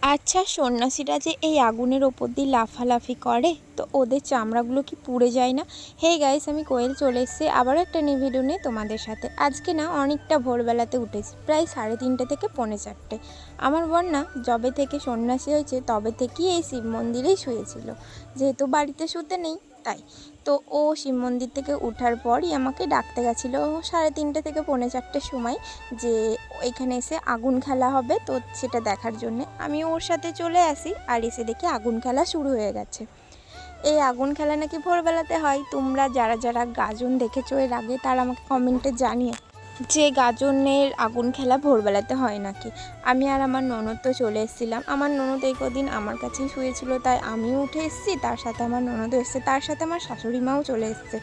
আচ্ছা, সন্ন্যাসীরা যে এই আগুনের ওপর দিয়ে লাফালাফি করে, তো ওদের চামড়াগুলো কি পুড়ে যায় না? হে গাইস, আমি কোয়েল চলে এসেছি আবারও একটা নিউ ভিডিও নিয়ে তোমাদের সাথে। আজকে না অনেকটা ভোরবেলাতে উঠেছি, প্রায় 3:30 থেকে 3:45। আমার বোন না যবে থেকে সন্ন্যাসী হয়েছে তবে থেকেই এই শিব মন্দিরেই শুয়েছিল, যেহেতু বাড়িতে শুতে নেই তাই। তো ও শিব মন্দির থেকে ওঠার পরই আমাকে ডাকতে গেছিলো 3:30 থেকে 3:45 সময়, যে এখানে এসে আগুন খেলা হবে, তো সেটা দেখার জন্যে আমি ওর সাথে চলে আসি। আর এসে দেখি আগুন খেলা শুরু হয়ে গেছে। এই আগুন খেলা নাকি ভোরবেলাতে হয়। তোমরা যারা যারা গাজন দেখেছো এর আগে, তারা আমাকে কমেন্টে জানিয়ে যে গাজনের আগুন খেলা ভোরবেলাতে হয় নাকি। আমি আর আমার ননদ তো চলে এসেছিলাম। আমার ননদ এই কদিন আমার কাছেই শুয়েছিল, তাই আমিও উঠে এসেছি, তার সাথে আমার ননদও এসছে, তার সাথে আমার শাশুড়ি মাও চলে এসছে।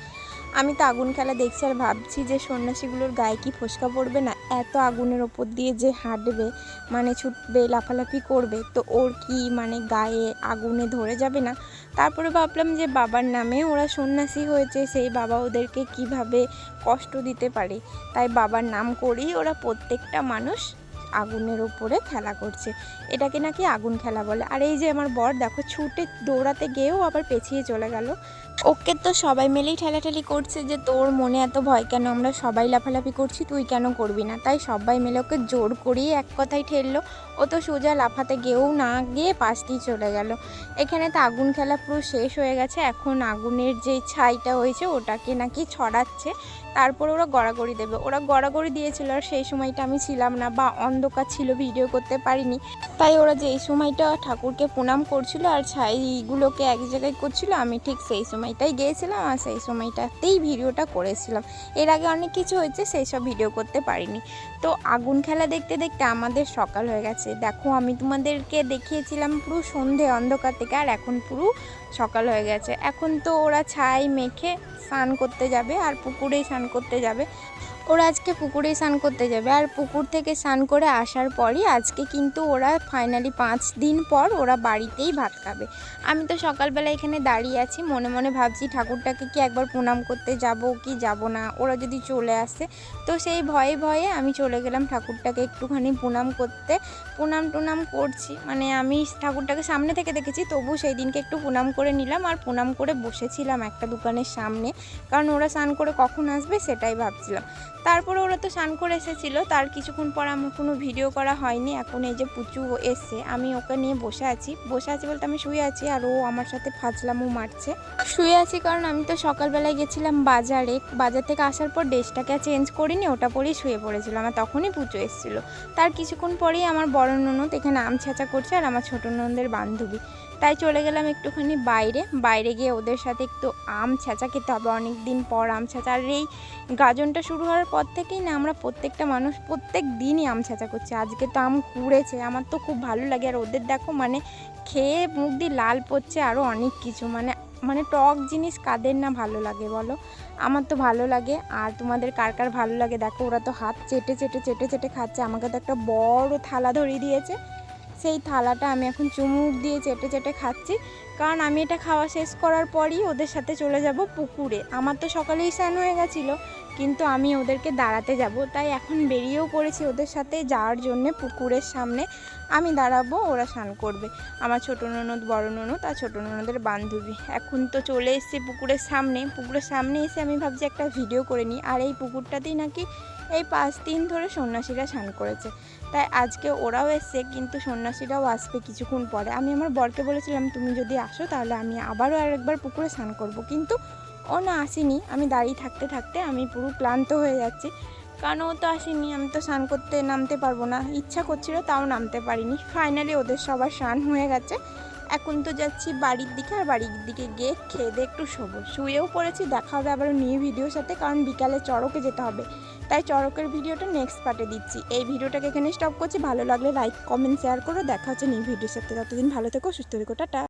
আমি তো আগুন খেলা দেখছি আর ভাবছি যে সন্ন্যাসীগুলোর গায়ে কি ফোসকা পড়বে না, এত আগুনের ওপর দিয়ে যে হাঁটবে, মানে ছুটবে, লাফালাফি করবে, তো ওর কি মানে গায়ে আগুনে ধরে যাবে না। তারপরে ভাবলাম যে বাবার নামে ওরা সন্ন্যাসী হয়েছে, সেই বাবা ওদেরকে কিভাবে কষ্ট দিতে পারে, তাই বাবার নাম করেই ওরা প্রত্যেকটা মানুষ আগুনের ওপরে খেলা করছে। এটাকে নাকি আগুন খেলা বলে। আর এই যে আমার বর দেখো, ছুটে দৌড়াতে গিয়েও আবার পেছিয়ে চলে গেল। ওকে তো সবাই মিলেই ঠেলাঠেলি করছে যে তোর মনে এত ভয় কেন, আমরা সবাই লাফালাফি করছি, তুই কেন করবি না। তাই সবাই মিলে ওকে জোর করিয়ে এক কথায় ঠেললো। ও তো সোজা লাফাতে গিয়েও না গিয়ে পাশ দিয়ে চলে গেল। এখানে তো আগুন খেলা পুরো শেষ হয়ে গেছে। এখন আগুনের যে ছাইটা হয়েছে ওটাকে নাকি ছড়াচ্ছে, তারপর ওরা গড়াগড়ি দেবে। ওরা গড়াগড়ি দিয়েছিল আর সেই সময়টা আমি ছিলাম না, বা অন্ধকার ছিল, ভিডিও করতে পারিনি। তাই ওরা যে এই সময়টা ঠাকুরকে প্রণাম করছিল আর ছাইগুলোকে এক জায়গায় করছিল, আমি ঠিক সেই সময়টাই গিয়েছিলাম আর সেই সময়টাতেই ভিডিওটা করেছিলাম। এর আগে অনেক কিছু হয়েছে, সেই সব ভিডিও করতে পারিনি। তো আগুন খেলা দেখতে দেখতে আমাদের সকাল হয়ে গেছে। দেখো, আমি তোমাদেরকে দেখিয়েছিলাম পুরো সন্ধে অন্ধকার থেকে, আর এখন পুরো সকাল হয়ে গেছে। এখন তো ওরা ছাই মেখে স্নান করতে যাবে আর পুকুরেই স্নান করতে যাবে। ওরা আজকে পুকুরেই স্নান করতে যাবে, আর পুকুর থেকে স্নান করে আসার পরই আজকে কিন্তু ওরা ফাইনালি 5 দিন পর ওরা বাড়িতেই ভাত খাবে। আমি তো সকালবেলা এখানে দাঁড়িয়ে আছি, মনে মনে ভাবছি ঠাকুরটাকে কি একবার প্রণাম করতে যাব কি যাব না, ওরা যদি চলে আসে। তো সেই ভয়ে ভয়ে আমি চলে গেলাম ঠাকুরটাকে একটুখানি প্রণাম করতে। প্রণাম করছি, মানে আমি ঠাকুরটাকে সামনে থেকে দেখেছি, তবু সেই দিনকে একটু প্রণাম করে নিলাম আর প্রণাম করে বসেছিলাম একটা দোকানের সামনে, কারণ ওরা স্নান করে কখন আসবে সেটাই ভাবছিলাম। তারপরে ওরা তো স্নান করে এসেছিলো, তার কিছুক্ষণ পর আমার কোনো ভিডিও করা হয়নি। এখন এই যে পুচু এসছে, আমি ওকে নিয়ে বসে আছি বলতে আমি শুয়ে আছি, আর ও আমার সাথে ফাজলামও মারছে। শুয়ে আছি কারণ আমি তো সকালবেলায় গেছিলাম বাজার থেকে আসার পর ড্রেসটাকে চেঞ্জ করিনি, ওটা পরেই শুয়ে পড়েছিলাম, আর তখনই পুচু এসেছিলো। তার কিছুক্ষণ পরেই আমার বড় ননদ এখানে আম ছেঁচা করছে আর আমার ছোটো ননদের বান্ধবী, তাই চলে গেলাম একটুখানি বাইরে গিয়ে ওদের সাথে একটু আম ছেঁচা খেতে হবে, অনেক দিন পর আম ছেঁচা। আর এই গাজনটা শুরু হওয়ার পর থেকেই না আমরা প্রত্যেকটা মানুষ প্রত্যেক দিনই আম ছেঁচা করছি। আজকে তো আম কুড়েছে, আমার তো খুব ভালো লাগে। আর ওদের দেখো, মানে খেয়ে মুখ দিয়ে লাল পড়ছে, আরও অনেক কিছু, মানে টক জিনিস কাদের না ভালো লাগে বলো, আমার তো ভালো লাগে। আর তোমাদের কার কার ভালো লাগে দেখো, ওরা তো হাত চেটে চেটে চেটে চেটে খাচ্ছে। আমাকে তো একটা বড় থালা ধরিয়ে দিয়েছে, সেই থালাটা আমি এখন চুমুক দিয়ে চেটে চেটে খাচ্ছি, কারণ আমি এটা খাওয়া শেষ করার পরই ওদের সাথে চলে যাব পুকুরে। আমার তো সকালেই স্নান হয়ে গেছিলো, কিন্তু আমি ওদেরকে দাঁড়াতে যাব, তাই এখন বেরিয়েও পড়েছি ওদের সাথে যাওয়ার জন্যে পুকুরের সামনে। আমি দাঁড়াবো, ওরা স্নান করবে, আমার ছোটো ননদ, বড় ননদ আর ছোটো ননদের বান্ধবী। এখন তো চলে এসেছি পুকুরের সামনে এসে আমি ভাবছি একটা ভিডিও করে নিই। আর এই পুকুরটাতেই নাকি এই 5 দিন ধরে সন্ন্যাসীরা স্নান করেছে, তাই আজকে ওরাও এসছে, কিন্তু সন্ন্যাসীরাও আসবে কিছুক্ষণ পরে। আমি আমার বরকে বলেছিলাম তুমি যদি আসো তাহলে আমি আবারও আরেকবার পুকুরে স্নান করব, কিন্তু ও না আসেনি। আমি দাঁড়িয়ে থাকতে থাকতে আমি পুরো ক্লান্ত হয়ে যাচ্ছি, কারণ ও তো আসেনি, আমি তো স্নান করতে নামতে পারবো না। ইচ্ছা করছিল তাও নামতে পারিনি। ফাইনালি ওদের সবার স্নান হয়ে গেছে, এখন তো যাচ্ছি বাড়ির দিকে, আর বাড়ির দিকে গিয়ে খেয়ে দিয়ে একটু শুয়েও পড়েছি। দেখা হবে আবার নিউ ভিডিওর সাথে, কারণ বিকালে চড়কে যেতে হবে, তাই চড়কের ভিডিওটা নেক্সট পার্টে দিচ্ছি। এই ভিডিওটাকে এখানে স্টপ করছি। ভালো লাগলে লাইক কমেন্ট শেয়ার করো। দেখা হচ্ছে নিউ ভিডিওর সাথে, ততদিন ভালো থেকো, সুস্থ থেকো, টাটা।